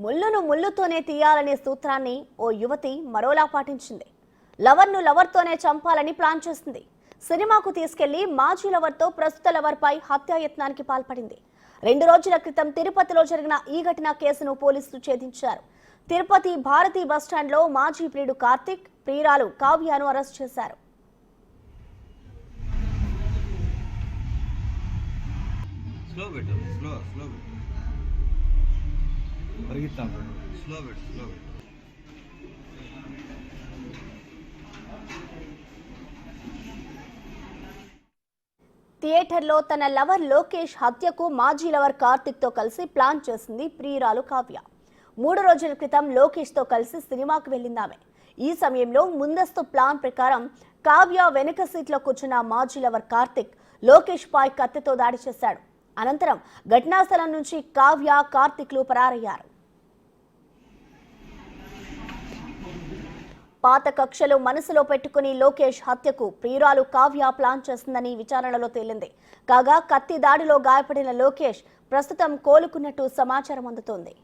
ముళ్ళును ముళ్ళుతోనే తీయాలనే సూత్రాన్ని ఓ యువతి మరోలా పాటించింది. లవర్ను లవర్తోనే చంపాలని ప్లాన్ చేసింది. సినిమాకు తీసుకెళ్లి మాజీ లవర్తో ప్రస్తుత లవర్పై హత్యాయత్నానికి పాల్పడింది. 2 రోజుల క్రితం తిరుపతిలో జరిగిన ఈ ఘటన కేసును పోలీసులు ఛేదించారు. తిరుపతి భారతీ బస్టాండ్లో మాజీ ప్రియుడు కార్తిక్, ప్రియురాలు కావ్యను అరెస్ట్ చేశారు. థియేటర్లో తన లవర్ లోకేష్ హత్యకు మాజీ లవర్ కార్తిక్ తో కలిసి ప్లాన్ చేసింది ప్రియురాలు కావ్య. 3 రోజుల క్రితం లోకేష్ తో కలిసి సినిమాకు వెళ్లిందామె. ఈ సమయంలో ముందస్తు ప్లాన్ ప్రకారం కావ్య వెనుక సీట్లో కూర్చున్న మాజీ లవర్ కార్తిక్ లోకేష్ పై కత్తితో దాడి చేశాడు. అనంతరం ఘటనా స్థలం నుంచి కావ్య, కార్తిక్లు పరారయ్యారు. పాత కక్షలు మనసులో పెట్టుకుని లోకేష్ హత్యకు ప్రియురాలు కావ్య ప్లాన్ చేస్తుందని విచారణలో తేలింది. కాగా కత్తి దాడిలో గాయపడిన లోకేష్ ప్రస్తుతం కోలుకున్నట్టు సమాచారం అందుతోంది.